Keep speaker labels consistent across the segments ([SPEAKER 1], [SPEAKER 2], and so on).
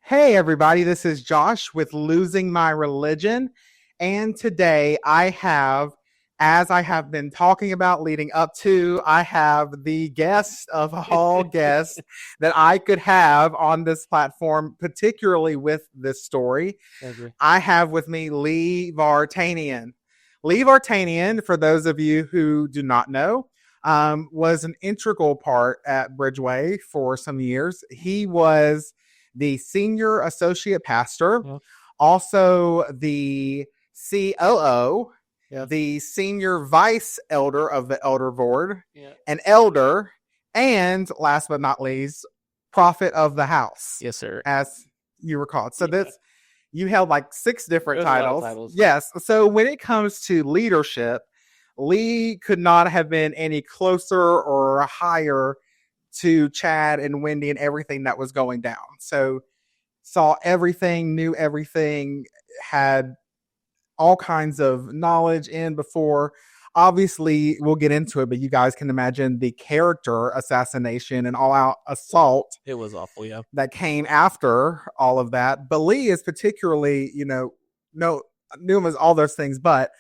[SPEAKER 1] Hey, everybody, this is Josh with Losing My Religion. And today I have, as I have been talking about leading up to, I have the guest of all guests that I could have on this platform, particularly with this story.
[SPEAKER 2] Thank you.
[SPEAKER 1] I have with me Lee Vartanian. Lee Vartanian, for those of you who do not know, was an integral part at Bridgeway for some years. He was the senior associate pastor, also the COO, the senior vice elder of the elder board, an elder, and last but not least, prophet of the house.
[SPEAKER 2] Yes, sir.
[SPEAKER 1] As you were called. So this, you held like 6 different titles. Yes. So when it comes to leadership, Lee could not have been any closer or higher to Chad and Wendy and everything that was going down. So saw everything, knew everything, had all kinds of knowledge in before. Obviously, we'll get into it, but you guys can imagine the character assassination and all-out assault.
[SPEAKER 2] It was awful, yeah.
[SPEAKER 1] That came after all of that. But Lee is particularly, knew him as all those things, but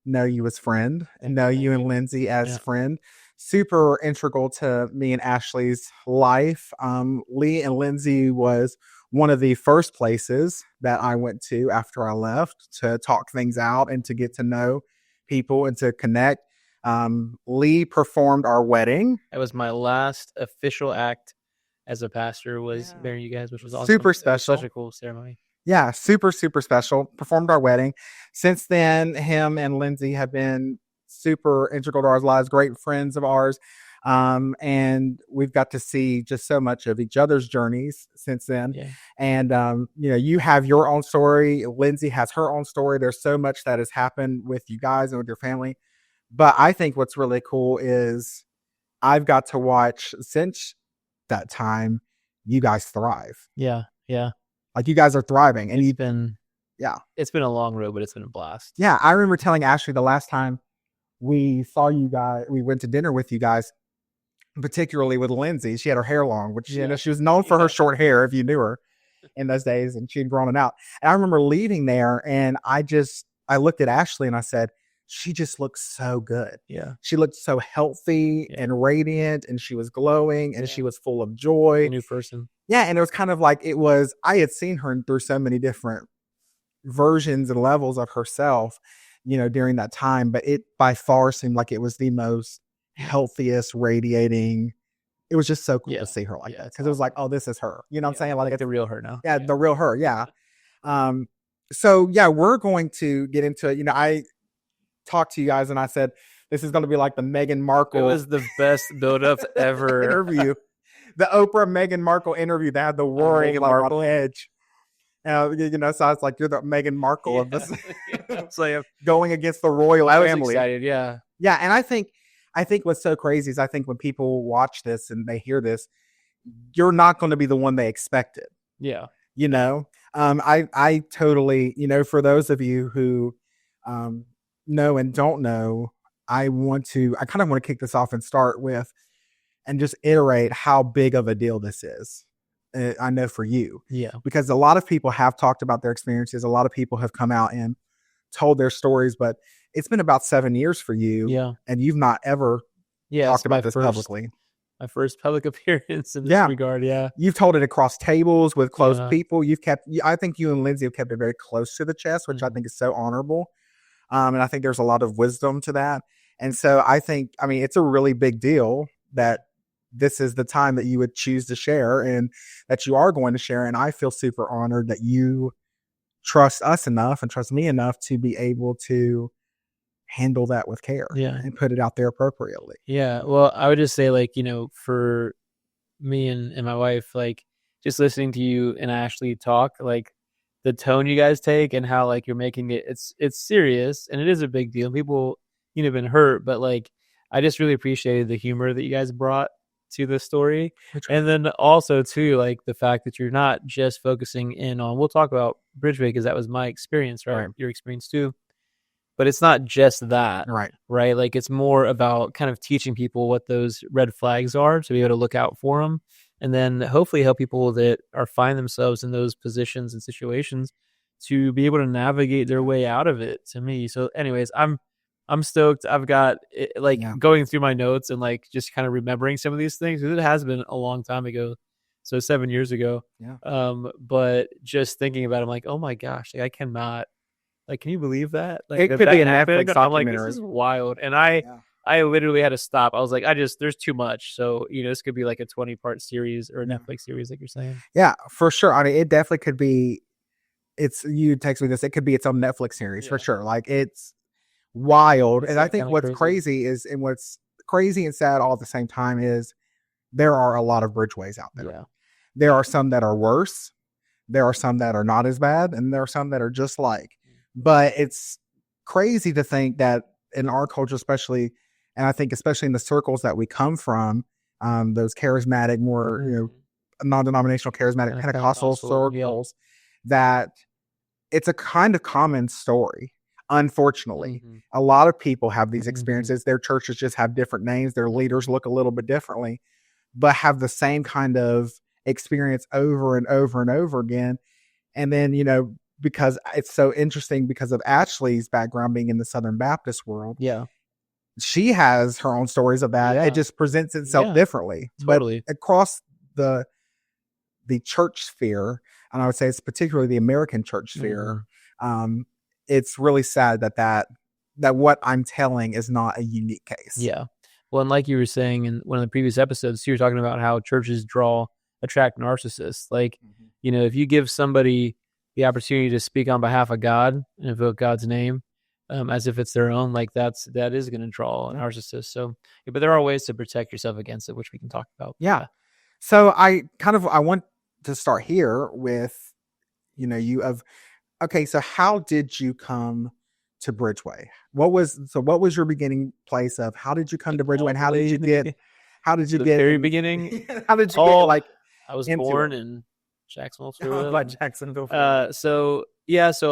[SPEAKER 1] know you as friend and know you and Lindsay as friend. Super integral to me and Ashley's life. Lee and Lindsay was one of the first places that I went to after I left to talk things out and to get to know people and to connect. Lee performed our wedding.
[SPEAKER 2] That was my last official act as a pastor, was marrying you guys, which was awesome.
[SPEAKER 1] Super special.
[SPEAKER 2] Such a cool ceremony.
[SPEAKER 1] Yeah, super, super special. Performed our wedding. Since then, him and Lindsay have been super integral to our lives, great friends of ours. And we've got to see just so much of each other's journeys since then.
[SPEAKER 2] Yeah.
[SPEAKER 1] And, you have your own story. Lindsay has her own story. There's so much that has happened with you guys and with your family. But I think what's really cool is I've got to watch since that time, you guys thrive.
[SPEAKER 2] Yeah. Yeah.
[SPEAKER 1] Like you guys are thriving and
[SPEAKER 2] it's been a long road, but it's been a blast.
[SPEAKER 1] Yeah. I remember telling Ashley the last time we saw you guys, we went to dinner with you guys, particularly with Lindsay. She had her hair long, which, she was known for her short hair, if you knew her in those days, and she had grown it out. And I remember leaving there and I looked at Ashley and I said, she just looks so good.
[SPEAKER 2] Yeah.
[SPEAKER 1] She looked so healthy and radiant, and she was glowing and she was full of joy.
[SPEAKER 2] A new person.
[SPEAKER 1] Yeah. And it was kind of like I had seen her through so many different versions and levels of herself, during that time, but it by far seemed like it was the most healthiest, radiating. It was just so cool to see her like that, because it was like, oh, this is her. You know what I'm saying? Like
[SPEAKER 2] it's the real her now.
[SPEAKER 1] Yeah, the real her. Yeah. So yeah, we're going to get into it. I talked to you guys and I said, this is going to be like the Meghan Markle.
[SPEAKER 2] It was the best build-up ever.
[SPEAKER 1] Interview. The Oprah Meghan Markle interview that had the roaring Markle edge. So I was like, you're the Meghan Markle of this.
[SPEAKER 2] It's like
[SPEAKER 1] going against the royal family. I was
[SPEAKER 2] excited, yeah.
[SPEAKER 1] Yeah, and I think what's so crazy is I think when people watch this and they hear this, you're not going to be the one they expected.
[SPEAKER 2] Yeah.
[SPEAKER 1] I totally, for those of you who know and don't know, I kind of want to kick this off and start with and just iterate how big of a deal this is. I know for you.
[SPEAKER 2] Yeah.
[SPEAKER 1] Because a lot of people have talked about their experiences. A lot of people have come out and told their stories, but it's been about 7 years for you.
[SPEAKER 2] Yeah.
[SPEAKER 1] And you've not ever talked about this publicly.
[SPEAKER 2] My first public appearance in this regard. Yeah.
[SPEAKER 1] You've told it across tables with close people. I think you and Lindsay have kept it very close to the chest, which I think is so honorable. And I think there's a lot of wisdom to that. And so it's a really big deal that this is the time that you would choose to share and that you are going to share. And I feel super honored that you trust us enough and trust me enough to be able to handle that with care and put it out there appropriately.
[SPEAKER 2] Yeah. Well, I would just say, for me and my wife, just listening to you and Ashley talk, the tone you guys take and how you're making it's serious and it is a big deal. People, been hurt, but I just really appreciated the humor that you guys brought to the story. And then also too, the fact that you're not just focusing in on, we'll talk about Bridgeway because that was my experience, right? Your experience too. But it's not just that,
[SPEAKER 1] right?
[SPEAKER 2] It's more about kind of teaching people what those red flags are to be able to look out for them and then hopefully help people that find themselves in those positions and situations to be able to navigate their way out of it, to me. So anyways, I'm stoked. I've got going through my notes and like just kind of remembering some of these things, because it has been a long time ago. So 7 years ago.
[SPEAKER 1] Yeah.
[SPEAKER 2] But just thinking about it, I'm like, oh my gosh, like I cannot, like, can you believe that? Like
[SPEAKER 1] It could be a Netflix
[SPEAKER 2] I'm like,
[SPEAKER 1] documentary.
[SPEAKER 2] this is wild. And I literally had to stop. I was like, there's too much. So, this could be like a 20-part series or a Netflix series, like you're saying.
[SPEAKER 1] Yeah, for sure. I mean, it definitely could be. You text me this. It could be its own Netflix series for sure. Like, it's wild. And I think what's crazy and what's crazy and sad all at the same time is there are a lot of Bridgeways out there.
[SPEAKER 2] Yeah.
[SPEAKER 1] There are some that are worse. There are some that are not as bad, and there are some that are just like. But it's crazy to think that in our culture, especially, and I think especially in the circles that we come from, those charismatic, more non-denominational, charismatic Pentecostal circles, that it's a kind of common story. Unfortunately, a lot of people have these experiences. Their churches just have different names. Their leaders look a little bit differently, but have the same kind of experience over and over and over again. And then, because it's so interesting because of Ashley's background being in the Southern Baptist world.
[SPEAKER 2] Yeah.
[SPEAKER 1] She has her own stories of that. Yeah. It just presents itself differently.
[SPEAKER 2] Totally.
[SPEAKER 1] But across the church sphere, and I would say it's particularly the American church sphere, it's really sad that what I'm telling is not a unique case.
[SPEAKER 2] Yeah. Well, and like you were saying in one of the previous episodes, you were talking about how churches attract narcissists. Like, if you give somebody the opportunity to speak on behalf of God and invoke God's name, as if it's their own, like that is going to draw a narcissist. So, but there are ways to protect yourself against it, which we can talk about.
[SPEAKER 1] Yeah. So I want to start here with, so how did you come to Bridgeway? What was your beginning place of how did you come to Bridgeway, and how did you get
[SPEAKER 2] the very beginning?
[SPEAKER 1] How did you get
[SPEAKER 2] I was born in Jacksonville,
[SPEAKER 1] Jacksonville.
[SPEAKER 2] So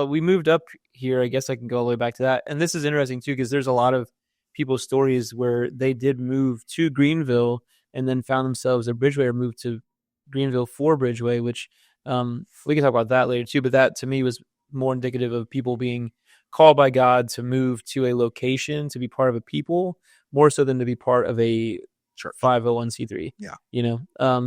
[SPEAKER 2] we moved up here. I guess I can go all the way back to that. And this is interesting too, because there's a lot of people's stories where they did move to Greenville and then found themselves at Bridgeway, or moved to Greenville for Bridgeway, which we can talk about that later too. But that to me was more indicative of people being called by God to move to a location, to be part of a people, more so than to be part of a 501c3.
[SPEAKER 1] Yeah.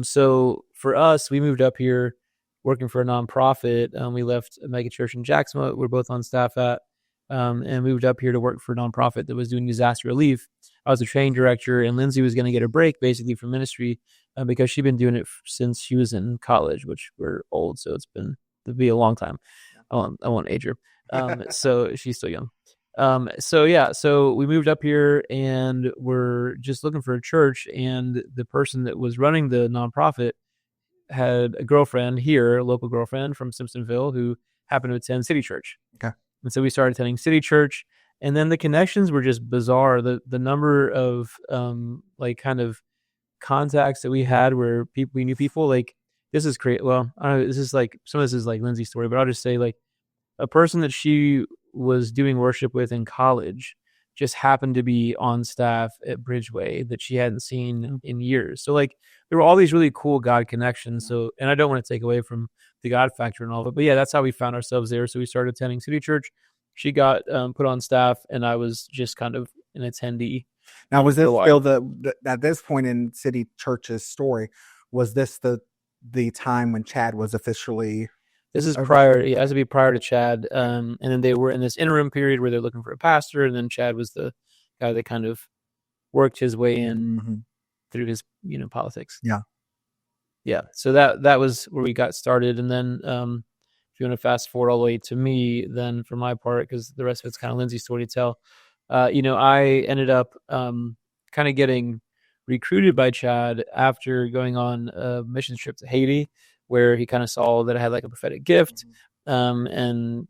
[SPEAKER 2] So for us, we moved up here working for a nonprofit. We left a mega church in Jacksonville we're both on staff at, and moved up here to work for a nonprofit that was doing disaster relief. I was a training director, and Lindsay was going to get a break basically from ministry because she'd been doing it since she was in college, which we're old, so it'll be a long time. I won't age her. So she's still young. So we moved up here and we're just looking for a church, and the person that was running the nonprofit had a girlfriend here, a local girlfriend from Simpsonville, who happened to attend City Church.
[SPEAKER 1] Okay.
[SPEAKER 2] And so we started attending City Church, and then the connections were just bizarre. The number of kind of contacts that we had where we knew people, like, this is great. Well, I don't know, this is like, some of this is like Lindsay's story, but I'll just say, like, a person that she was doing worship with in college just happened to be on staff at Bridgeway that she hadn't seen in years. So like there were all these really cool God connections. So, and I don't want to take away from the God factor and all of it, but yeah, that's how we found ourselves there. So we started attending City Church. She got put on staff, and I was just kind of an attendee.
[SPEAKER 1] Now, was this still at this point in City Church's story, was this the time when Chad was officially?
[SPEAKER 2] This is prior. It has to be prior to Chad. And then they were in this interim period where they're looking for a pastor, and then Chad was the guy that kind of worked his way in through his, politics.
[SPEAKER 1] Yeah.
[SPEAKER 2] Yeah. So that was where we got started. And then if you want to fast forward all the way to me, then for my part, because the rest of it's kind of Lindsay's story to tell, I ended up kind of getting recruited by Chad after going on a mission trip to Haiti, where he kind of saw that I had like a prophetic gift, and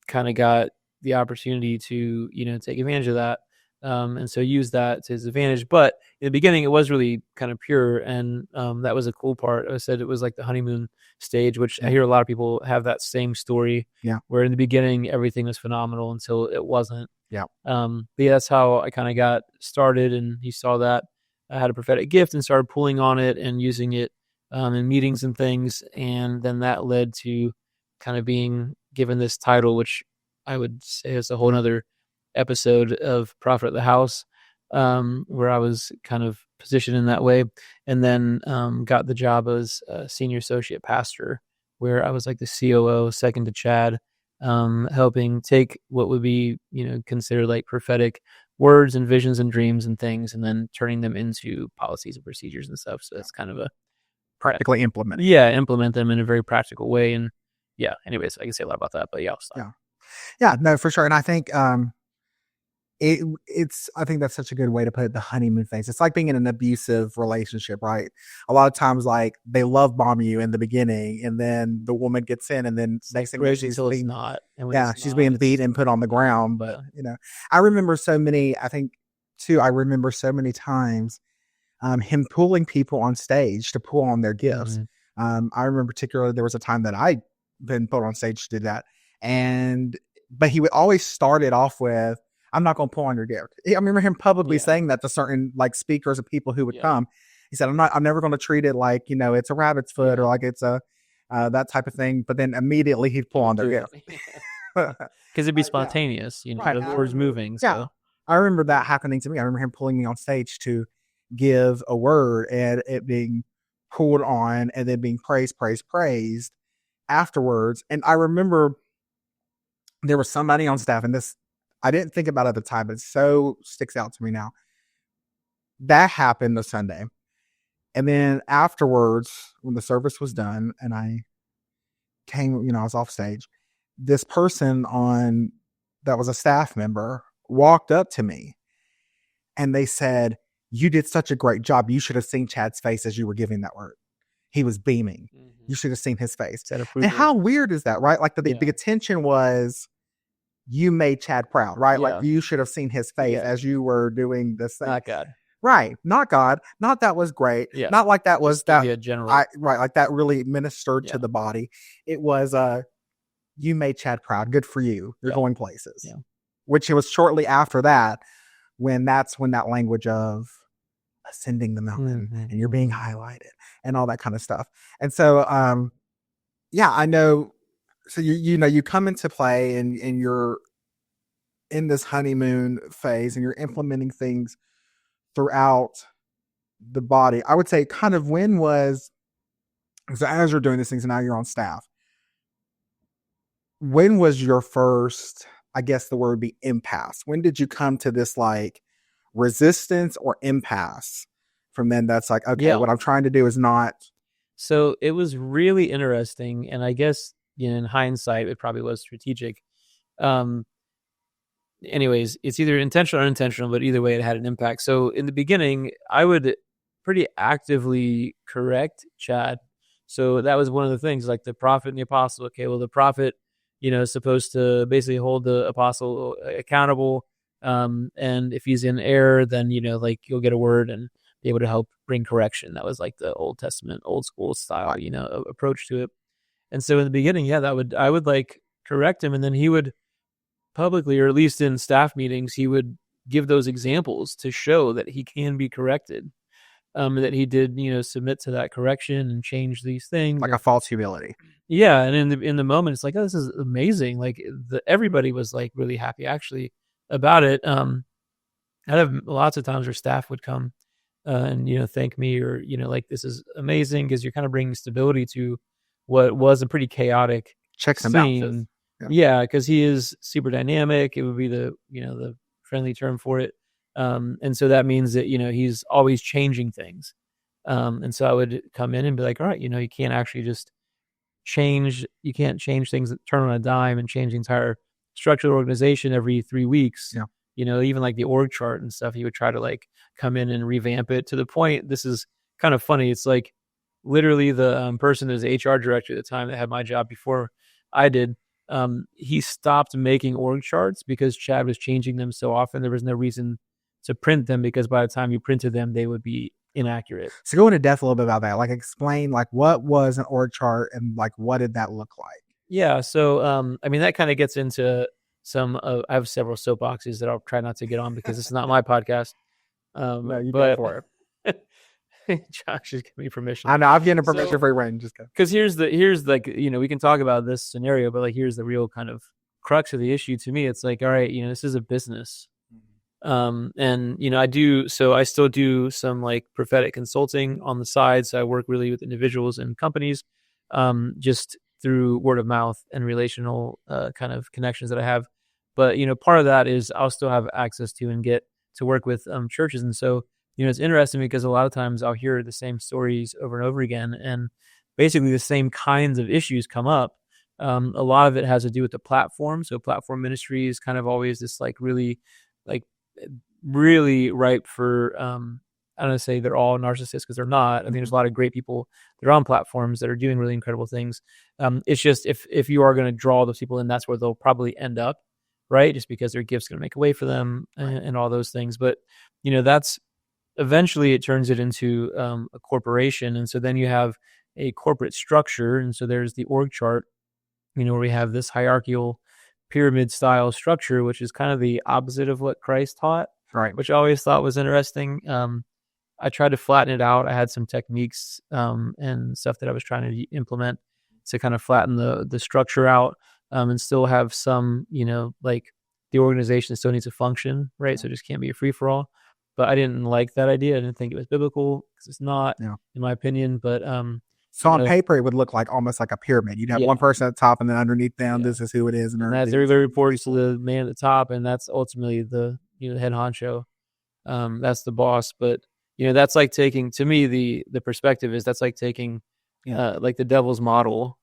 [SPEAKER 2] kind of got the opportunity to, take advantage of that. And so use that to his advantage. But in the beginning, it was really kind of pure. And that was a cool part. I said it was like the honeymoon stage, which I hear a lot of people have that same story.
[SPEAKER 1] Yeah.
[SPEAKER 2] Where in the beginning, everything was phenomenal until it wasn't.
[SPEAKER 1] Yeah.
[SPEAKER 2] But yeah, that's how I kind of got started. And he saw that I had a prophetic gift and started pulling on it and using it in meetings and things, and then that led to kind of being given this title, which I would say is a whole nother episode of Prophet at the House, where I was kind of positioned in that way, and then got the job as a senior associate pastor, where I was like the COO, second to Chad, helping take what would be, considered like prophetic words and visions and dreams and things, and then turning them into policies and procedures and stuff. So that's kind of a
[SPEAKER 1] practically implement.
[SPEAKER 2] Yeah, implement them in a very practical way. And anyways, I can say a lot about that, but I'll stop.
[SPEAKER 1] Yeah, no, for sure. And I think I think that's such a good way to put it, the honeymoon phase. It's like being in an abusive relationship, right? A lot of times, like, they love bomb you in the beginning, and then the woman gets in, and then next thing
[SPEAKER 2] she's not.
[SPEAKER 1] And she's being beat and put on the ground. But I remember so many. I think too. I remember so many times him pulling people on stage to pull on their gifts. Mm-hmm. I remember particularly there was a time that I'd been put on stage to do that, but he would always start it off with, "I'm not going to pull on your gift." I remember him publicly saying that to certain like speakers and people who would come. He said, I'm never going to treat it like, it's a rabbit's foot or like it's a, that type of thing. But then immediately he'd pull on their gift.
[SPEAKER 2] Because it'd be spontaneous, right. The Lord's moving. So.
[SPEAKER 1] Yeah. I remember that happening to me. I remember him pulling me on stage to give a word and it being pulled on and then being praised afterwards. And I remember there was somebody on staff, and this, I didn't think about it at the time, but it so sticks out to me now. That happened the Sunday. And then afterwards, when the service was done and I came, I was off stage, this person that was a staff member walked up to me and they said, "You did such a great job. You should have seen Chad's face as you were giving that word. He was beaming. Mm-hmm. You should have seen his face." And how weird is that, right? Like the attention was, you made Chad proud, right? Yeah. Like you should have seen his face as you were doing this thing.
[SPEAKER 2] Not God.
[SPEAKER 1] Right. Not God. Not that was great. Yeah. Not like that was that.
[SPEAKER 2] A general.
[SPEAKER 1] Right. Like that really ministered to the body. It was, you made Chad proud. Good for you. You're going places. Yeah. Which it was shortly after that when that language of ascending the mountain and you're being highlighted and all that kind of stuff. And so, I know. So you come into play and you're in this honeymoon phase and you're implementing things throughout the body. I would say kind of so as you're doing these things and now you're on staff, when was your first, I guess the word would be impasse? When did you come to this like resistance or impasse from then that's like, okay, what I'm trying to do is not.
[SPEAKER 2] So it was really interesting. And I guess, in hindsight, it probably was strategic. Anyways, it's either intentional or unintentional, but either way, it had an impact. So in the beginning, I would pretty actively correct Chad. So that was one of the things, like the prophet and the apostle. Okay, well, the prophet, is supposed to basically hold the apostle accountable. And if he's in error, then, like you'll get a word and be able to help bring correction. That was like the Old Testament, old school style, approach to it. And so in the beginning, I would like correct him, and then he would publicly, or at least in staff meetings, he would give those examples to show that he can be corrected, that he did, submit to that correction and change these things.
[SPEAKER 1] Like a false humility.
[SPEAKER 2] Yeah, and in the moment, it's like, oh, this is amazing. Like everybody was like really happy actually about it. I have lots of times where staff would come and thank me, or like, this is amazing, because you're kind of bringing stability to what was a pretty chaotic
[SPEAKER 1] checks and balances.
[SPEAKER 2] Yeah, because he is super dynamic. It would be the friendly term for it. And so that means that he's always changing things. And so I would come in and be like, all right, you can't actually just change. You can't change things, turn on a dime and change the entire structure of the organization every 3 weeks. Yeah. Even like the org chart and stuff, he would try to like come in and revamp it to the point. This is kind of funny. It's like literally the person as HR director at the time that had my job before I did, he stopped making org charts because Chad was changing them so often. There was no reason to print them, because by the time you printed them, they would be inaccurate.
[SPEAKER 1] So go into depth a little bit about that. Like explain like what was an org chart and like what did that look like?
[SPEAKER 2] Yeah. So, that kind of gets into I have several soapboxes that I'll try not to get on because it's not my podcast.
[SPEAKER 1] No, you go for it.
[SPEAKER 2] Josh is giving me permission.
[SPEAKER 1] I know I've given permission for Rain. Just go.
[SPEAKER 2] Because here's like, we can talk about this scenario, but like here's the real kind of crux of the issue to me. It's like, all right, this is a business. And I still do some like prophetic consulting on the side. So I work really with individuals and companies, just through word of mouth and relational kind of connections that I have. But part of that is I'll still have access to and get to work with churches. And so it's interesting because a lot of times I'll hear the same stories over and over again, and basically the same kinds of issues come up. A lot of it has to do with the platform. So platform ministry is kind of always this like really ripe for I don't want to say they're all narcissists, because they're not. I mean, there's a lot of great people that are on platforms that are doing really incredible things. It's just if you are going to draw those people in, that's where they'll probably end up, right? Just because their gift's going to make a way for them and all those things. But that's eventually it turns it into a corporation, and so then you have a corporate structure, and so there's the org chart, where we have this hierarchical pyramid style structure, which is kind of the opposite of what Christ taught,
[SPEAKER 1] right?
[SPEAKER 2] Which I always thought was interesting. I tried to flatten it out. I had some techniques and stuff that I was trying to implement to kind of flatten the structure out, and still have some, like the organization still needs to function, right? So it just can't be a free for all. But I didn't like that idea. I didn't think it was biblical, because it's not, in my opinion. But
[SPEAKER 1] so on paper, it would look like almost like a pyramid. You'd have one person at the top, and then underneath them, this is who it is.
[SPEAKER 2] And that's everybody reports to the man at the top, and that's ultimately the head honcho. That's the boss. But that's like taking, to me, the perspective is that's like taking like the devil's model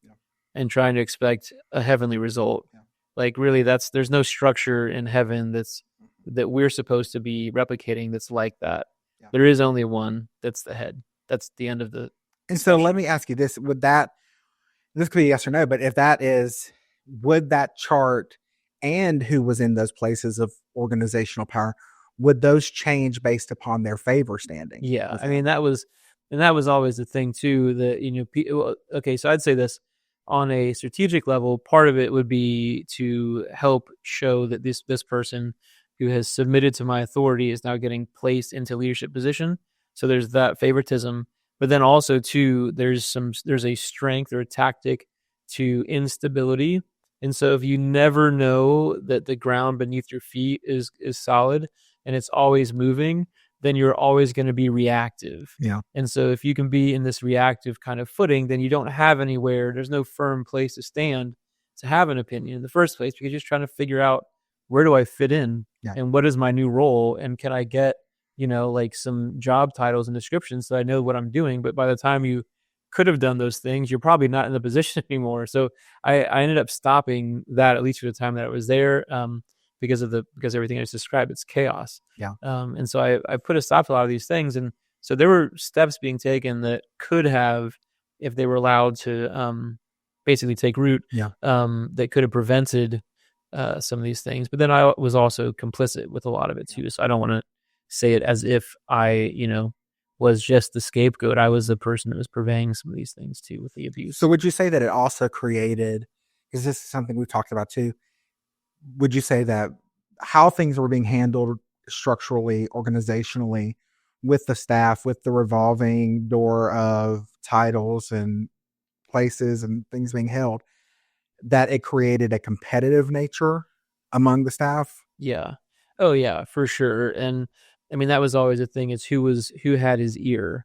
[SPEAKER 2] and trying to expect a heavenly result. Like really, there's no structure in heaven that we're supposed to be replicating that's like that. There is only one that's the head. That's the end of the.
[SPEAKER 1] And so let me ask you this: this could be yes or no, but if that is, would that chart and who was in those places of organizational power, would those change based upon their favor standing?
[SPEAKER 2] Yeah, I mean that was always the thing too. That okay, so I'd say this on a strategic level. Part of it would be to help show that this person who has submitted to my authority is now getting placed into leadership position. So there's that favoritism, but then also too, there's a strength or a tactic to instability. And so if you never know that the ground beneath your feet is solid and it's always moving, then you're always going to be reactive.
[SPEAKER 1] Yeah.
[SPEAKER 2] And so if you can be in this reactive kind of footing, then you don't have anywhere, there's no firm place to stand to have an opinion in the first place, because you're just trying to figure out, where do I fit in? And what is my new role? And can I get, like some job titles and descriptions so I know what I'm doing? But by the time you could have done those things, you're probably not in the position anymore. So I ended up stopping that, at least for the time that I was there, because everything I just described, it's chaos.
[SPEAKER 1] Yeah.
[SPEAKER 2] And so I put a stop to a lot of these things. And so there were steps being taken that could have, if they were allowed to basically take root, that could have prevented some of these things. But then I was also complicit with a lot of it too. So I don't want to say it as if I, was just the scapegoat. I was the person that was purveying some of these things too with the abuse.
[SPEAKER 1] So would you say that it also created, is this something we've talked about too? Would you say that how things were being handled structurally, organizationally, with the staff, with the revolving door of titles and places and things being held, that it created a competitive nature among the staff?
[SPEAKER 2] Yeah. Oh yeah, for sure. And I mean, that was always a thing, is who had his ear,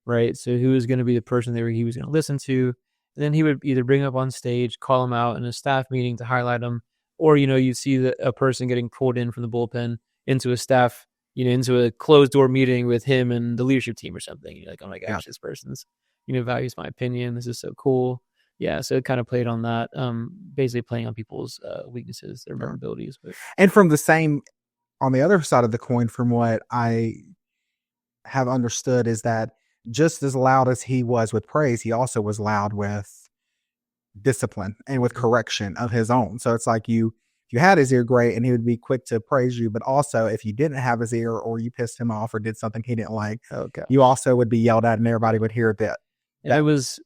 [SPEAKER 2] right? So who was going to be the person that he was going to listen to. And then he would either bring up on stage, call him out in a staff meeting to highlight him, or, you see a person getting pulled in from the bullpen into a staff, into a closed door meeting with him and the leadership team or something. You're like, oh my gosh, this person's, values my opinion. This is so cool. Yeah, so it kind of played on that, basically playing on people's weaknesses, their vulnerabilities. But.
[SPEAKER 1] And from the same, on the other side of the coin, from what I have understood, is that just as loud as he was with praise, he also was loud with discipline and with correction of his own. So it's like you had his ear, great, and he would be quick to praise you. But also, if you didn't have his ear, or you pissed him off or did something he didn't like, you also would be yelled at, and everybody would hear that.
[SPEAKER 2] It was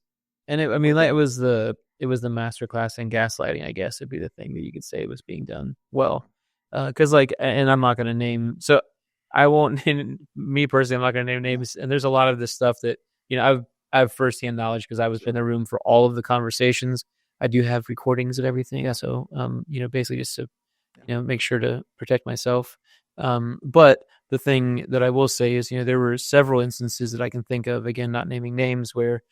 [SPEAKER 2] the masterclass in gaslighting, I guess would be the thing that you could say was being done well. Because and I'm not going to name. So I won't me personally, I'm not going to name names. And there's a lot of this stuff that, I have firsthand knowledge because I was in the room for all of the conversations. I do have recordings and everything. So, basically just to, make sure to protect myself. But the thing that I will say is, there were several instances that I can think of, again, not naming names, where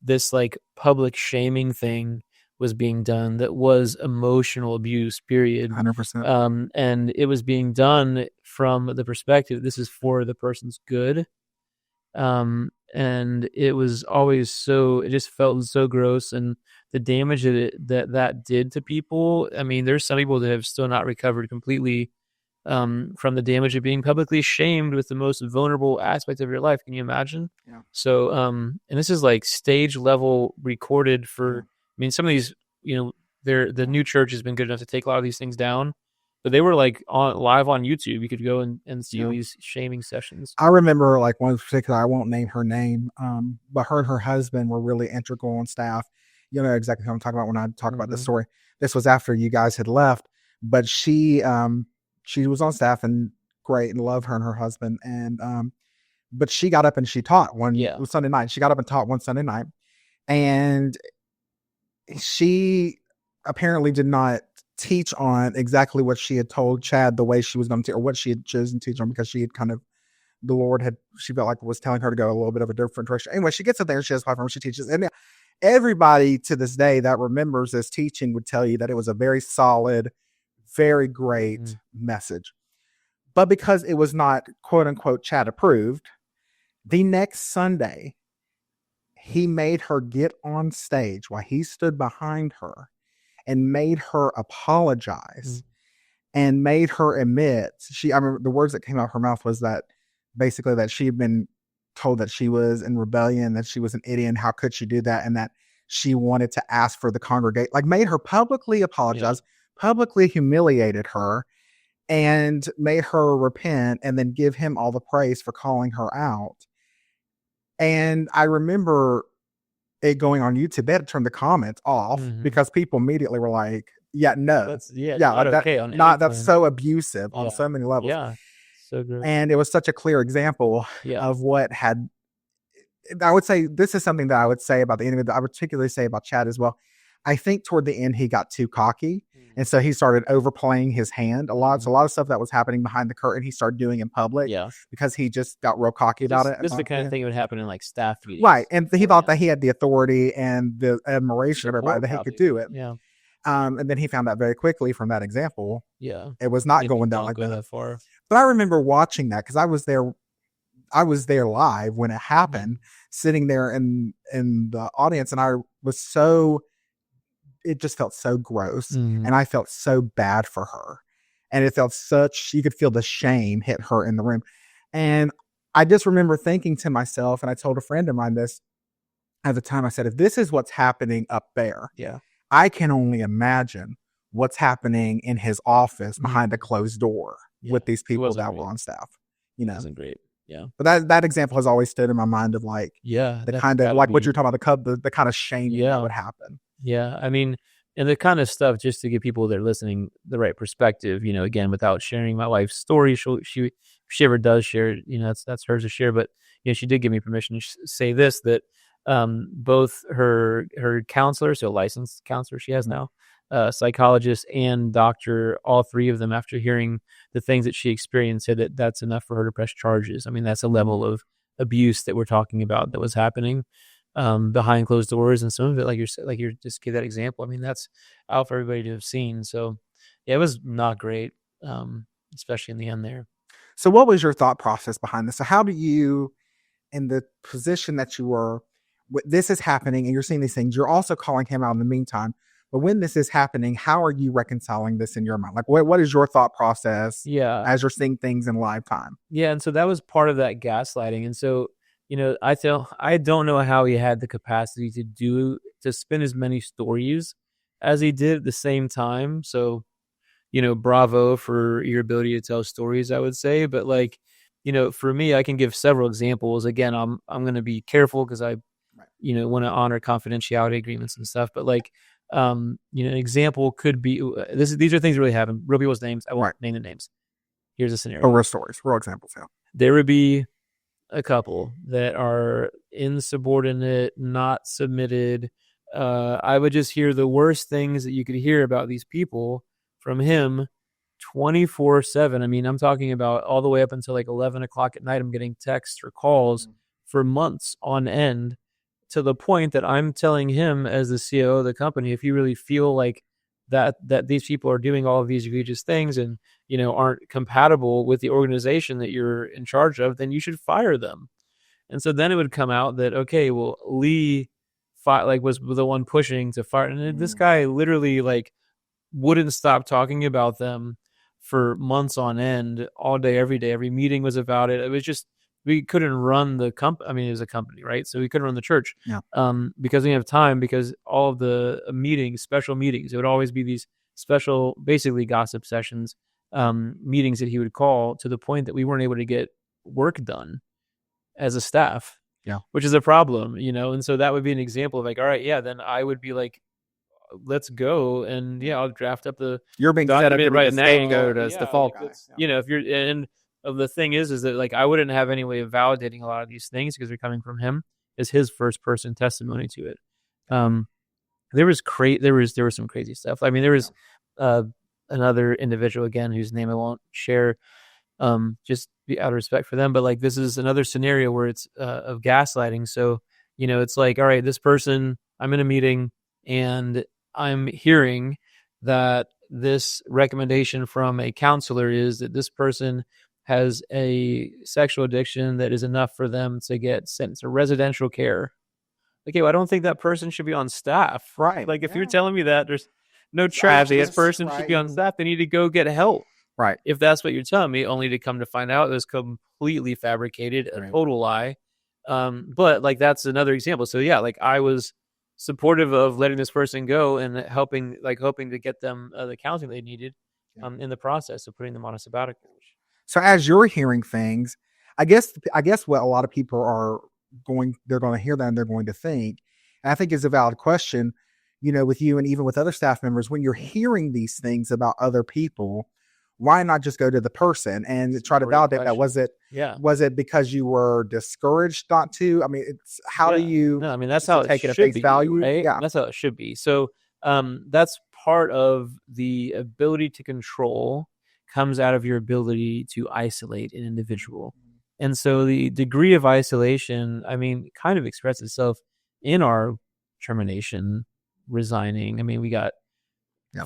[SPEAKER 2] this like public shaming thing was being done that was emotional abuse, period.
[SPEAKER 1] 100%.
[SPEAKER 2] And it was being done from the perspective, this is for the person's good. And it was always it just felt so gross, and the damage that did to people. I mean, there's some people that have still not recovered completely from the damage of being publicly shamed with the most vulnerable aspect of your life. Can you imagine?
[SPEAKER 1] Yeah.
[SPEAKER 2] So, and this is like stage level recorded for, I mean, some of these, the new church has been good enough to take a lot of these things down, but they were like live on YouTube. You could go and see these shaming sessions.
[SPEAKER 1] I remember like one particular, I won't name her name, but her and her husband were really integral on staff. You know exactly what I'm talking about when I talk about this story. This was after you guys had left, but she was on staff and great and loved her and her husband. And, but she got up and she taught one Sunday night. She got up and taught one Sunday night, and she apparently did not teach on exactly what she had told Chad the way she was going to, or what she had chosen to teach on, because she had kind of, the Lord she felt like was telling her to go a little bit of a different direction. Anyway, she gets up there and she has 5 hours, she teaches. And everybody to this day that remembers this teaching would tell you that it was a very solid, very great message. But because it was not quote unquote Chad approved, the next Sunday, he made her get on stage while he stood behind her and made her apologize and made her admit, I remember the words that came out of her mouth was that basically that she had been told that she was in rebellion, that she was an idiot, and how could she do that, and that she wanted to ask for the congregation, like made her publicly apologize, publicly humiliated her, and made her repent, and then give him all the praise for calling her out. And I remember it going on YouTube. They had to turn the comments off because people immediately were like, that's so abusive on so many levels.
[SPEAKER 2] Yeah. So good.
[SPEAKER 1] And it was such a clear example of what had, I would say, this is something that I would say about the enemy that I would particularly say about Chad as well. I think toward the end, he got too cocky. And so he started overplaying his hand a lot. So a lot of stuff that was happening behind the curtain, he started doing in public because he just got real cocky about it.
[SPEAKER 2] This is the kind of thing that would happen in like staff meetings.
[SPEAKER 1] Right. And he thought that he had the authority and the admiration of everybody that he could do it.
[SPEAKER 2] Yeah.
[SPEAKER 1] And then he found out very quickly from that example.
[SPEAKER 2] Yeah.
[SPEAKER 1] It was not going down like
[SPEAKER 2] that far.
[SPEAKER 1] But I remember watching that because I was there live when it happened, sitting there in the audience, and I was it just felt so gross, and I felt so bad for her, and it felt you could feel the shame hit her in the room. And I just remember thinking to myself, and I told a friend of mine this at the time, I said, if this is what's happening up there, I can only imagine what's happening in his office behind a closed door with these people that were on staff. It
[SPEAKER 2] wasn't great. Yeah.
[SPEAKER 1] But that example has always stood in my mind of like, the kind of like what you're talking about, the kind of shame that would happen.
[SPEAKER 2] Yeah. I mean, and the kind of stuff, just to give people that are listening the right perspective, again, without sharing my wife's story, if she ever does share it, that's hers to share. But, she did give me permission to say this, that both her counselor, so licensed counselor she has now, psychologist and doctor, all three of them, after hearing the things that she experienced, said that that's enough for her to press charges. I mean, that's a level of abuse that we're talking about that was happening behind closed doors, and some of it, like you just give that example. I mean, that's out for everybody to have seen. So it was not great, especially in the end there.
[SPEAKER 1] So what was your thought process behind this? So how do you, in the position that you were, this is happening and you're seeing these things, you're also calling him out in the meantime, but when this is happening, how are you reconciling this in your mind? Like what is your thought process as you're seeing things in live time?
[SPEAKER 2] Yeah. And so that was part of that gaslighting. And so, I don't know how he had the capacity to spin as many stories as he did at the same time. So, bravo for your ability to tell stories, I would say. But like, for me, I can give several examples. Again, I'm going to be careful because I, want to honor confidentiality agreements and stuff. But like, an example could be these are things that really happen. Real people's names. I won't name the names. here's a scenario.
[SPEAKER 1] Real stories, real examples. Yeah.
[SPEAKER 2] There would be a couple that are insubordinate, not submitted. I would just hear the worst things that you could hear about these people from him 24/7. I mean, I'm talking about all the way up until like 11 o'clock at night. I'm getting texts or calls for months on end, to the point that I'm telling him as the CEO of the company, if you really feel like that these people are doing all of these egregious things and, you know, aren't compatible with the organization that you're in charge of, then you should fire them. And so then it would come out that, okay, well, Lee was the one pushing to fire. And this guy literally like wouldn't stop talking about them for months on end, all day, every day. Every meeting was about it. It was just, we couldn't run the company. I mean, it was a company, right? So we couldn't run the church because we didn't have time, because all of the meetings, special meetings, it would always be these special, basically gossip sessions, meetings that he would call, to the point that we weren't able to get work done as a staff, which is a problem, you know? And so that would be an example of like, all right, yeah, then I would be like, let's go. And I'll draft up the,
[SPEAKER 1] you're being set up
[SPEAKER 2] right now,
[SPEAKER 1] as the fall guy.
[SPEAKER 2] You know, if you're, and the thing is that like, I wouldn't have any way of validating a lot of these things because they're coming from him as his first person testimony to it. There was some crazy stuff. I mean, there was another individual, again, whose name I won't share, just out of respect for them. But like, this is another scenario where it's of gaslighting. So, you know, it's like, all right, this person, I'm in a meeting and I'm hearing that this recommendation from a counselor is that this person has a sexual addiction that is enough for them to get sent to residential care. Okay, well, I don't think that person should be on staff.
[SPEAKER 1] Right.
[SPEAKER 2] Like, if you're telling me that there's no church, this person should be on staff, they need to go get help.
[SPEAKER 1] Right.
[SPEAKER 2] If that's what you're telling me, only to come to find out it was completely fabricated, a total lie. But like, that's another example. So yeah, like, I was supportive of letting this person go and hoping to get them the counseling they needed in the process of putting them on a sabbatical.
[SPEAKER 1] So as you're hearing things, I guess what a lot of people are they're going to hear that and they're going to think, and I think is a valid question, you know, with you and even with other staff members, when you're hearing these things about other people, why not just go to the person and try to validate that? Was it because you were discouraged not to? I mean, it's how do you?
[SPEAKER 2] No, I mean, that's how
[SPEAKER 1] take
[SPEAKER 2] it
[SPEAKER 1] at
[SPEAKER 2] should
[SPEAKER 1] face value.
[SPEAKER 2] Right?
[SPEAKER 1] Yeah,
[SPEAKER 2] that's how it should be. So that's part of the ability to control, comes out of your ability to isolate an individual. And so the degree of isolation, I mean, kind of expressed itself in our termination, resigning. I mean, we got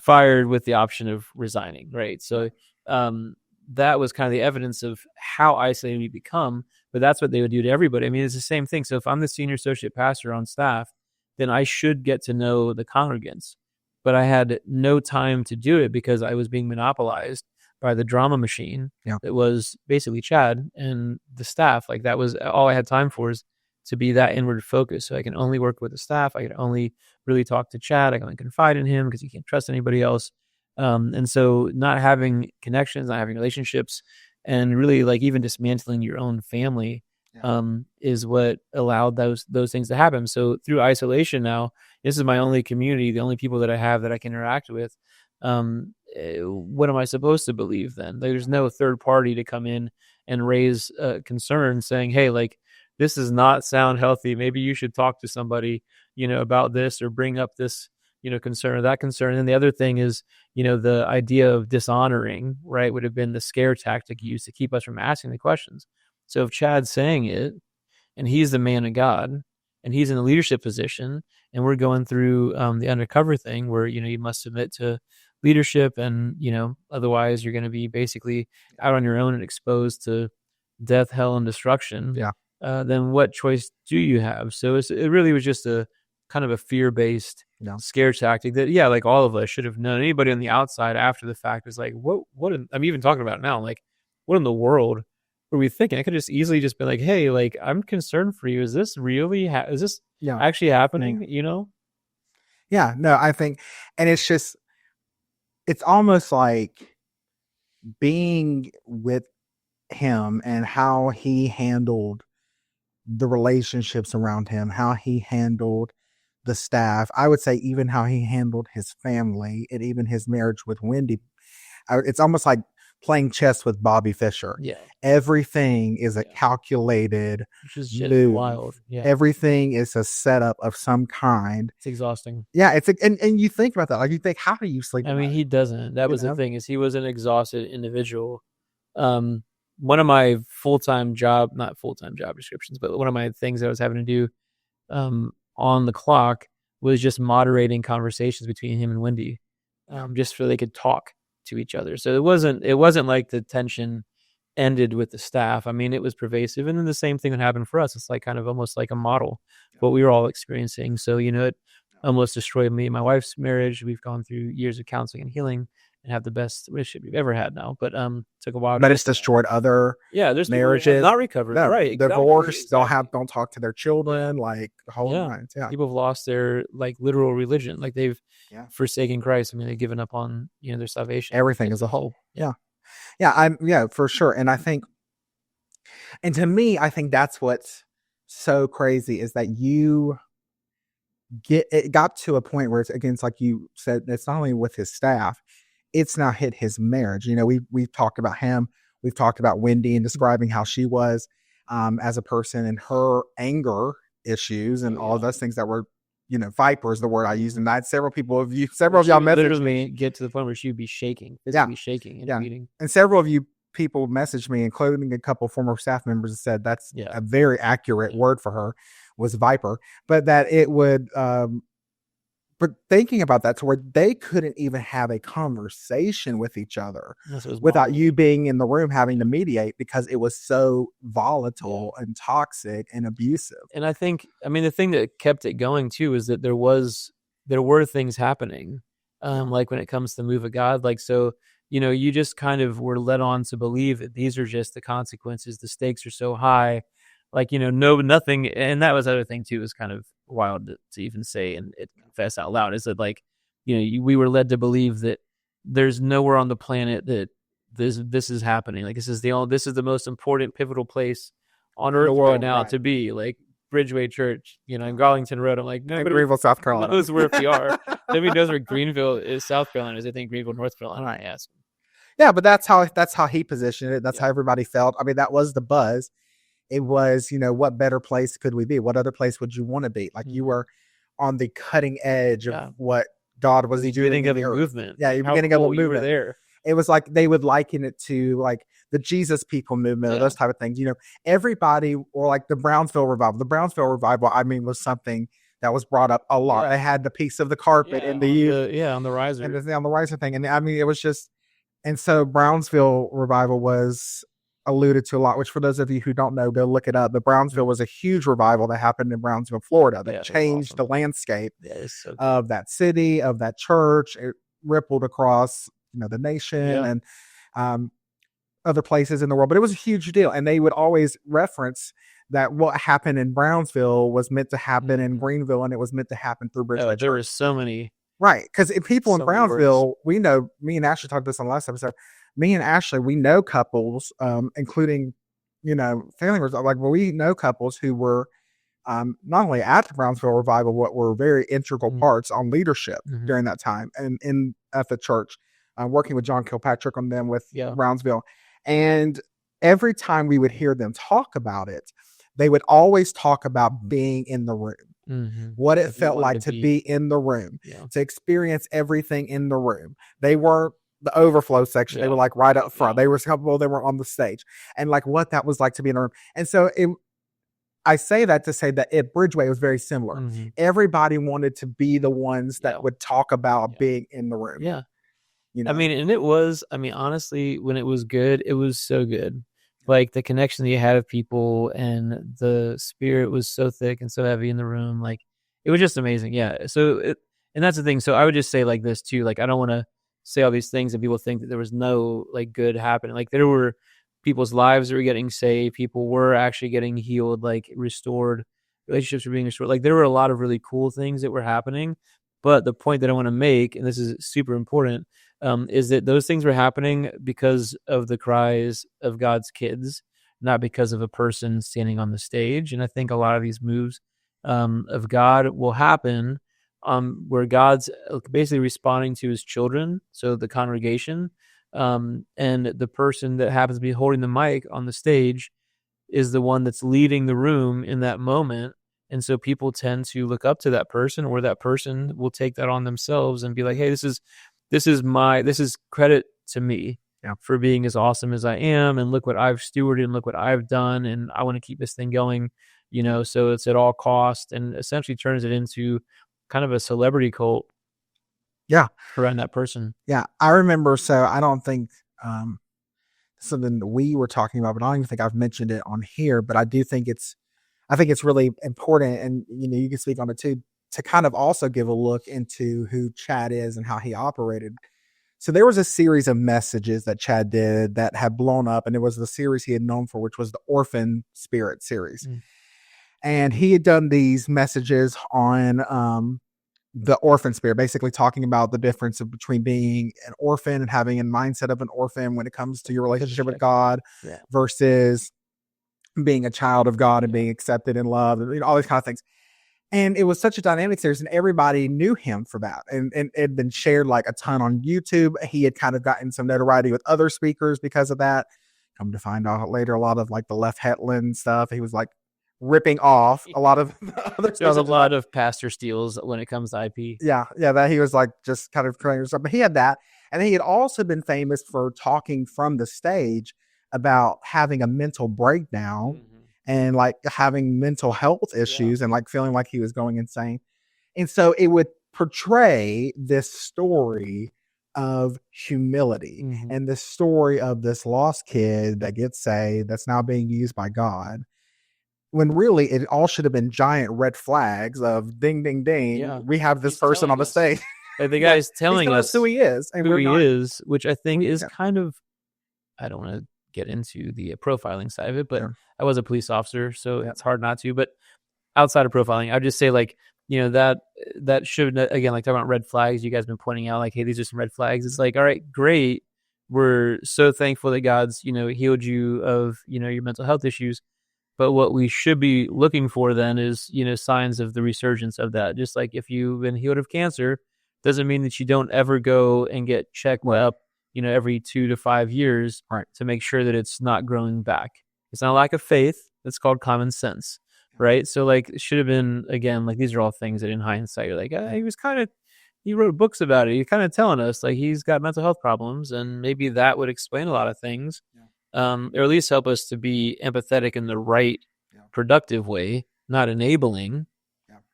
[SPEAKER 2] fired with the option of resigning, right? So that was kind of the evidence of how isolated we become, but that's what they would do to everybody. I mean, it's the same thing. So if I'm the senior associate pastor on staff, then I should get to know the congregants, but I had no time to do it because I was being monopolized by the drama machine that was basically Chad and the staff. Like, that was all I had time for, is to be that inward focused. So I can only work with the staff. I can only really talk to Chad. I can only confide in him because he can't trust anybody else. And so not having connections, not having relationships, and really like even dismantling your own family is what allowed those things to happen. So through isolation now, this is my only community, the only people that I have that I can interact with. What am I supposed to believe then? Like, there's no third party to come in and raise concern saying, hey, like, this does not sound healthy. Maybe you should talk to somebody, you know, about this, or bring up this, you know, concern or that concern. And the other thing is, you know, the idea of dishonoring, right, would have been the scare tactic used to keep us from asking the questions. So if Chad's saying it and he's the man of God and he's in a leadership position, and we're going through the undercover thing where, you know, you must submit to leadership, and, you know, otherwise you're going to be basically out on your own and exposed to death, hell, and destruction. Then what choice do you have? So it really was just a kind of a fear-based scare tactic that, like, all of us should have known. Anybody on the outside after the fact was like, I'm even talking about it now. Like, what in the world were we thinking? I could just easily just be like, hey, like, I'm concerned for you. Is this really, is this actually happening? You know?
[SPEAKER 1] Yeah, no, I think, and it's almost like being with him and how he handled the relationships around him, how he handled the staff. I would say even how he handled his family and even his marriage with Wendy. It's almost like playing chess with Bobby Fischer.
[SPEAKER 2] Yeah.
[SPEAKER 1] Everything is a calculated
[SPEAKER 2] Which is just
[SPEAKER 1] move.
[SPEAKER 2] wild. Yeah.
[SPEAKER 1] Everything is a setup of some kind.
[SPEAKER 2] It's exhausting.
[SPEAKER 1] Yeah, and you think about that. Like you think, how do you sleep?
[SPEAKER 2] I mean, he doesn't. That was the thing, is he was an exhausted individual. One of my not full-time job descriptions, but one of my things I was having to do on the clock was just moderating conversations between him and Wendy, just so they could talk to each other. So it wasn't like the tension ended with the staff. I mean, it was pervasive, and then the same thing would happen for us. It's like kind of almost like a model what we were all experiencing. So it almost destroyed me and my wife's marriage. We've gone through years of counseling and healing and have the best relationship we've ever had now, but took a while.
[SPEAKER 1] But it's destroyed other
[SPEAKER 2] there's
[SPEAKER 1] marriages,
[SPEAKER 2] not recovered.
[SPEAKER 1] No,
[SPEAKER 2] Right,
[SPEAKER 1] divorced. Exactly. Don't talk to their children, like the whole nine. Yeah,
[SPEAKER 2] people have lost their like literal religion, like they've forsaken Christ. I mean, they've given up on their salvation,
[SPEAKER 1] everything as a whole. For sure. And I think, and to me, I think that's what's so crazy is that it got to a point where it's, again, it's like you said, it's not only with his staff, it's now hit his marriage. We've talked about him. We've talked about Wendy and describing how she was as a person and her anger issues and all of those things that were, viper is the word I used. And I had several of y'all messaged me.
[SPEAKER 2] Get to the point where she would be shaking, physically shaking and beating.
[SPEAKER 1] And several of you people messaged me, including a couple former staff members, and said that's a very accurate word for her, was viper, but that it would, but thinking about that to where they couldn't even have a conversation with each other without you being in the room having to mediate because it was so volatile and toxic and abusive.
[SPEAKER 2] And I think, the thing that kept it going too is that there were things happening, like when it comes to the move of God, like, so, you just kind of were led on to believe that these are just the consequences. The stakes are so high, like, nothing. And that was the other thing too, is kind of wild to even say and confess out loud, is that, like, we were led to believe that there's nowhere on the planet that this is happening. Like, this is the most important pivotal place on earth right now to be, like Bridgeway Church, in Garlington Road. I'm like, no,
[SPEAKER 1] Greenville, South Carolina.
[SPEAKER 2] Knows where we are. Nobody knows where Greenville is, South Carolina is. I think Greenville, North Carolina. I ask.
[SPEAKER 1] Yeah, but that's how he positioned it. That's how everybody felt. I mean, that was the buzz. It was, what better place could we be? What other place would you want to be? Like, you were on the cutting edge of what God was doing.
[SPEAKER 2] Beginning of a movement.
[SPEAKER 1] Yeah, you're beginning of a movement.
[SPEAKER 2] You were there.
[SPEAKER 1] It was like they would liken it to like the Jesus People movement or those type of things. Everybody, or like the Brownsville revival. The Brownsville revival, was something that was brought up a lot. They had the piece of the carpet and
[SPEAKER 2] on the riser.
[SPEAKER 1] And on the riser thing. And it was just, and so Brownsville revival was alluded to a lot, which for those of you who don't know, go look it up. But Brownsville was a huge revival that happened in Brownsville, Florida, that changed the landscape of that city, of that church. It rippled across, the nation and other places in the world. But it was a huge deal. And they would always reference that what happened in Brownsville was meant to happen in Greenville, and it was meant to happen through Bridgeway.
[SPEAKER 2] There were so many.
[SPEAKER 1] Right. Because people in Brownsville, we know, me and Ashley talked about this on the last episode. Me and Ashley, we know couples, including, family members. Like, we know couples who were not only at the Brownsville revival, but were very integral parts on leadership during that time and at the church, working with John Kilpatrick on them with Brownsville. And every time we would hear them talk about it, they would always talk about being in the room, what it felt like to be in the room, to experience everything in the room. They weren't the overflow section. They were like right up front. They were they were on the stage, and like what that was like to be in the room. And so I say that to say that at Bridgeway it was very similar. Everybody wanted to be the ones that would talk about being in the room.
[SPEAKER 2] Yeah. And it was, honestly, when it was good, it was so good. Like the connection that you had with people and the spirit was so thick and so heavy in the room. Like it was just amazing. Yeah. So, and that's the thing. So I would just say like this too, like, I don't want to say all these things and people think that there was no like good happening. Like there were people's lives that were getting saved. People were actually getting healed, like restored. Relationships were being restored. Like there were a lot of really cool things that were happening. But the point that I want to make, and this is super important, is that those things were happening because of the cries of God's kids, not because of a person standing on the stage. And I think a lot of these moves of God will happen where God's basically responding to his children, so the congregation, and the person that happens to be holding the mic on the stage is the one that's leading the room in that moment. And so people tend to look up to that person, or that person will take that on themselves and be like, hey, this is credit to me for being as awesome as I am. And look what I've stewarded and look what I've done. And I want to keep this thing going, so it's at all cost, and essentially turns it into kind of a celebrity cult.
[SPEAKER 1] Yeah.
[SPEAKER 2] Around that person.
[SPEAKER 1] Yeah. I remember, so I don't think, something that we were talking about, but I don't even think I've mentioned it on here, but I think it's really important, and you can speak on it too, to kind of also give a look into who Chad is and how he operated. So there was a series of messages that Chad did that had blown up, and it was the series he had known for, which was the Orphan Spirit series. And he had done these messages on the orphan spirit, basically talking about the difference between being an orphan and having a mindset of an orphan when it comes to your relationship with God versus being a child of God and being accepted and loved, and all these kind of things. And it was such a dynamic series, and everybody knew him for that. And it had been shared like a ton on YouTube. He had kind of gotten some notoriety with other speakers because of that. Come to find out later, a lot of like the Left Hetland stuff, he was like ripping off a lot of other.
[SPEAKER 2] There's a lot of pastor steals when it comes to IP.
[SPEAKER 1] Yeah, that he was like just kind of creating stuff. But he had that, and then he had also been famous for talking from the stage about having a mental breakdown and like having mental health issues and like feeling like he was going insane. And so it would portray this story of humility and this story of this lost kid that gets saved, that's now being used by God, when really it all should have been giant red flags of ding, ding, ding. We have this person on the stage.
[SPEAKER 2] The guy's telling us
[SPEAKER 1] who he is. And
[SPEAKER 2] who he is, which I think is kind of, I don't want to get into the profiling side of it, but I was a police officer, so it's hard not to. But outside of profiling, I'd just say like, that should, again, like talking about red flags, you guys have been pointing out like, hey, these are some red flags. It's like, all right, great. We're so thankful that God's, healed you of, your mental health issues. But what we should be looking for then is, signs of the resurgence of that. Just like if you've been healed of cancer, doesn't mean that you don't ever go and get checked up, every 2 to 5 years to make sure that it's not growing back. It's not a lack of faith. It's called common sense, right? So like it should have been, again, like these are all things that in hindsight, you're like, he wrote books about it. He's kind of telling us like he's got mental health problems, and maybe that would explain a lot of things. Or at least help us to be empathetic in the right, productive way, not enabling,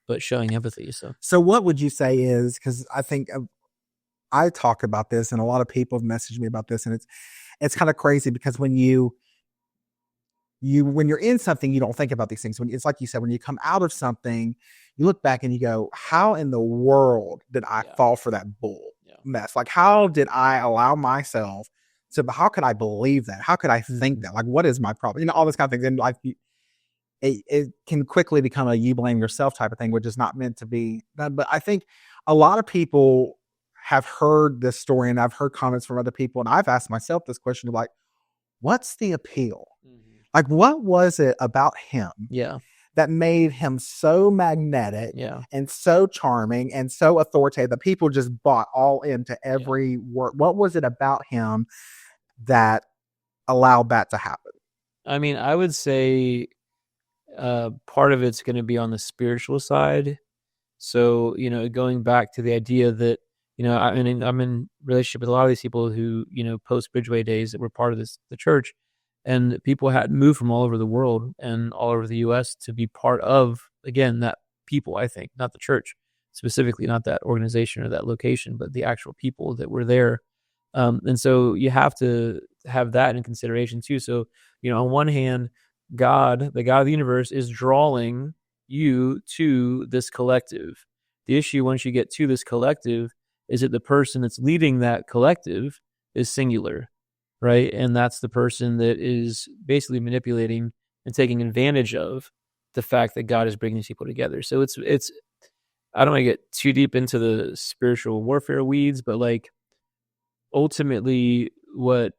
[SPEAKER 2] but showing empathy.
[SPEAKER 1] So what would you say is, because I think I talk about this, and a lot of people have messaged me about this, and it's kind of crazy because when you're in something, you don't think about these things. When it's like you said, when you come out of something, you look back and you go, how in the world did I fall for that bull mess? Like, how did I allow myself to, how could I believe that? How could I think that? Like, what is my problem? All this kind of things in life. It can quickly become a you blame yourself type of thing, which is not meant to be done. But I think a lot of people have heard this story, and I've heard comments from other people, and I've asked myself this question of like, what's the appeal? Like, what was it about him that made him so magnetic and so charming and so authoritative that people just bought all into every word? What was it about him that allowed that to happen?
[SPEAKER 2] I mean, I would say part of it's going to be on the spiritual side. So, going back to the idea that, I'm in relationship with a lot of these people who, post Bridgeway days that were part of the church, and people had moved from all over the world and all over the US to be part of, again, that people, I think, not the church specifically, not that organization or that location, but the actual people that were there. And so you have to have that in consideration too. So, on one hand, God, the God of the universe, is drawing you to this collective. The issue once you get to this collective is that the person that's leading that collective is singular, right? And that's the person that is basically manipulating and taking advantage of the fact that God is bringing these people together. So it's I don't want to get too deep into the spiritual warfare weeds, but like ultimately what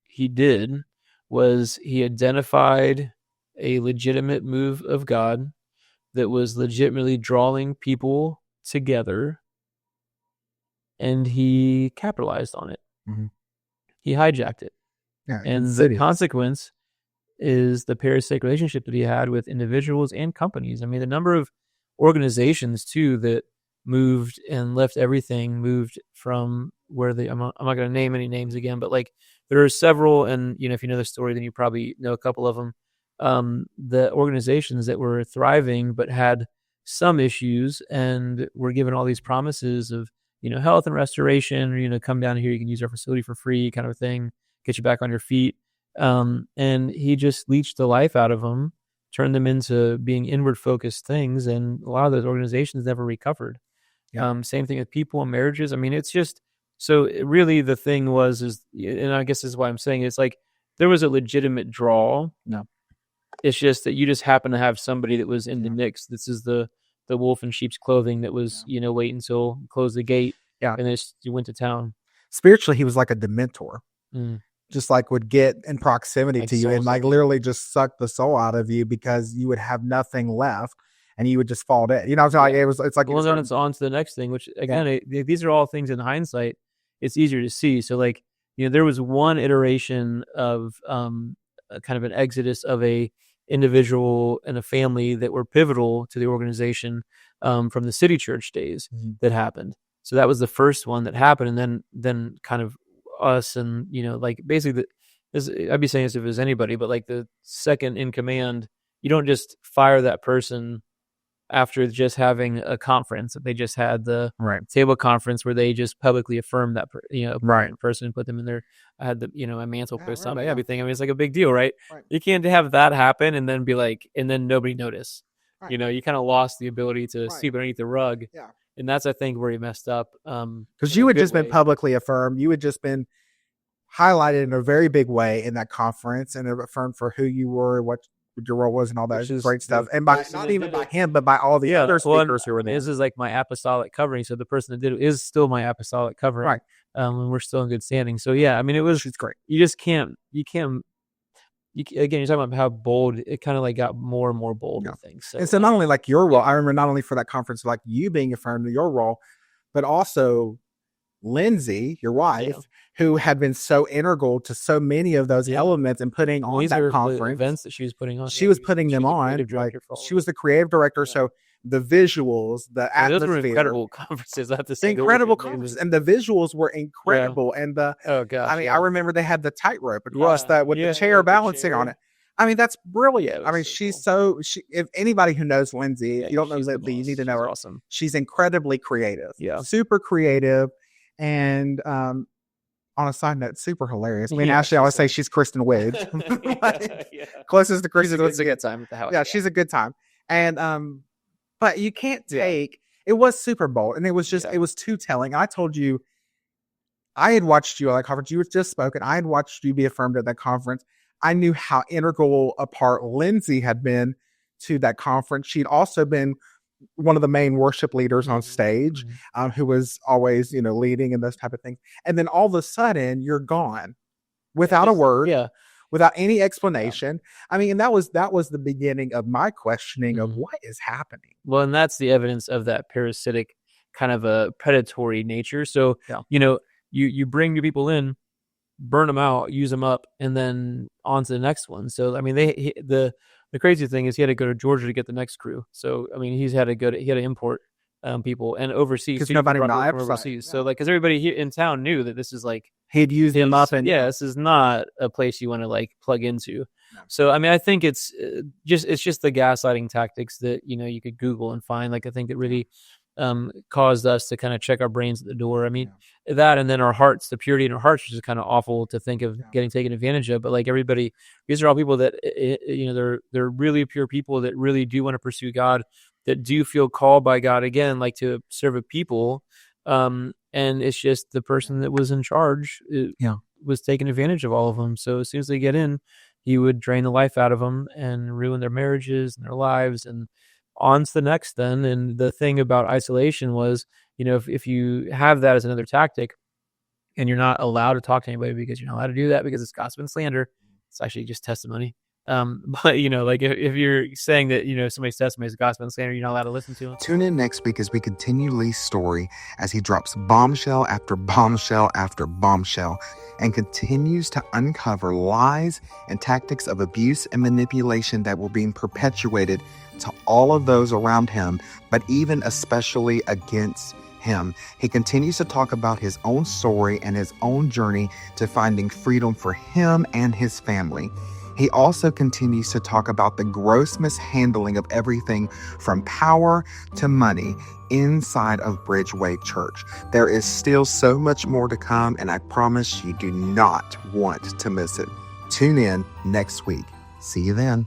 [SPEAKER 2] he did was he identified a legitimate move of God that was legitimately drawing people together, and he capitalized on it. he hijacked it.
[SPEAKER 1] Yeah,
[SPEAKER 2] and the consequence is the parasitic relationship that he had with individuals and companies. I mean, the number of organizations too that moved and left everything, moved from where they, I'm not going to name any names again, but like there are several, and if you know the story, then you probably know a couple of them. The organizations that were thriving but had some issues and were given all these promises of health and restoration, or come down here, you can use our facility for free, kind of a thing, get you back on your feet. And he just leached the life out of them, turned them into being inward focused things, and a lot of those organizations never recovered. Same thing with people and marriages. I mean, it's just so really the thing and I guess this is why I'm saying it's like there was a legitimate draw.
[SPEAKER 1] No, it's
[SPEAKER 2] just that you just happen to have somebody that was in the mix. This is the wolf in sheep's clothing that was wait until close the gate. And then you went to town.
[SPEAKER 1] Spiritually, he was like a dementor. Just like would get in proximity to you and like literally just suck the soul out of you because you would have nothing left and you would just fall dead. It's like it's like
[SPEAKER 2] well, then it's on to the next thing, which again, these are all things in hindsight. It's easier to see. So like there was one iteration of kind of an exodus of a individual and a family that were pivotal to the organization from the city church days that happened. So that was the first one that happened, and then kind of us and like basically I'd be saying this if it was anybody, but like the second in command, you don't just fire that person after just having a conference. They just had the table conference where they just publicly affirmed that person, put them in there. I had the a mantle put something, everything. I mean, it's like a big deal, right? You can't have that happen and then be like, and then nobody notice. You kind of lost the ability to see beneath the rug. And that's, I think, where he messed up.
[SPEAKER 1] Because you had just been publicly affirmed. You had just been highlighted in a very big way in that conference and affirmed for who you were, what your role was, and all that great stuff. And by not even by him, but by all the other speakers who were there.
[SPEAKER 2] This is like my apostolic covering. So the person that did it is still my apostolic covering.
[SPEAKER 1] Right.
[SPEAKER 2] And we're still in good standing. So yeah, I mean, it's great. You just can't. Again, you're talking about how bold it kind of like got more and more bold with things.
[SPEAKER 1] So, and so not only like your role, I remember not only for that conference, like you being affirmed in your role, but also Lindsay, your wife, who had been so integral to so many of those elements and putting on that conference
[SPEAKER 2] events that she was putting on.
[SPEAKER 1] She was putting them on. Like, she was the creative director. So the visuals, the atmosphere,
[SPEAKER 2] those were incredible conferences. I have to say,
[SPEAKER 1] incredible conferences, and the visuals were incredible. And I remember they had the tightrope across that with the chair balancing on it. I mean, that's brilliant. I mean, she's if anybody who knows Lindsay, you don't know Lindsay, you need to know her.
[SPEAKER 2] Awesome.
[SPEAKER 1] She's incredibly creative. Super creative. And on a side note, super hilarious. I mean, Ashley always say she's Kristen Wiig. Closest to Kristen.
[SPEAKER 2] It's a good time at the house.
[SPEAKER 1] Yeah, she's a good time. And but you can't take it was super bold, and it was just it was too telling. I told you I had watched you at that conference. You had just spoken. I had watched you be affirmed at that conference. I knew how integral a part Lindsay had been to that conference. She'd also been one of the main worship leaders on stage, who was always, leading and those type of things. And then all of a sudden you're gone without a word, without any explanation. I mean, and that was the beginning of my questioning of what is happening.
[SPEAKER 2] Well, and that's the evidence of that parasitic kind of a predatory nature. So, you bring new people in, burn them out, use them up, and then on to the next one. So, I mean, the crazy thing is he had to go to Georgia to get the next crew. So, I mean, he had to import people and overseas.
[SPEAKER 1] Because nobody from
[SPEAKER 2] overseas. So, like, because everybody here in town knew that this is like
[SPEAKER 1] he'd used them up, and
[SPEAKER 2] this is not a place you want to like plug into. No. So, I mean, I think it's just the gaslighting tactics that you could Google and find. Like, I think that really caused us to kind of check our brains at the door. I mean, that, and then our hearts, the purity in our hearts, which is kind of awful to think of getting taken advantage of. But like everybody, these are all people that they're really pure people that really do want to pursue God, that do feel called by God again, like to serve a people. And it's just the person that was in charge was taking advantage of all of them. So as soon as they get in, he would drain the life out of them and ruin their marriages and their lives, and on to the next then. And the thing about isolation was, if you have that as another tactic and you're not allowed to talk to anybody because you're not allowed to do that because it's gossip and slander, it's actually just testimony. But like if you're saying that somebody's testimony is a gospel and slander, you're not allowed to listen to them.
[SPEAKER 3] Tune in next week as we continue Lee's story as he drops bombshell after bombshell after bombshell and continues to uncover lies and tactics of abuse and manipulation that were being perpetuated to all of those around him, but even especially against him. He continues to talk about his own story and his own journey to finding freedom for him and his family. He also continues to talk about the gross mishandling of everything from power to money inside of Bridgeway Church. There is still so much more to come, and I promise you do not want to miss it. Tune in next week. See you then.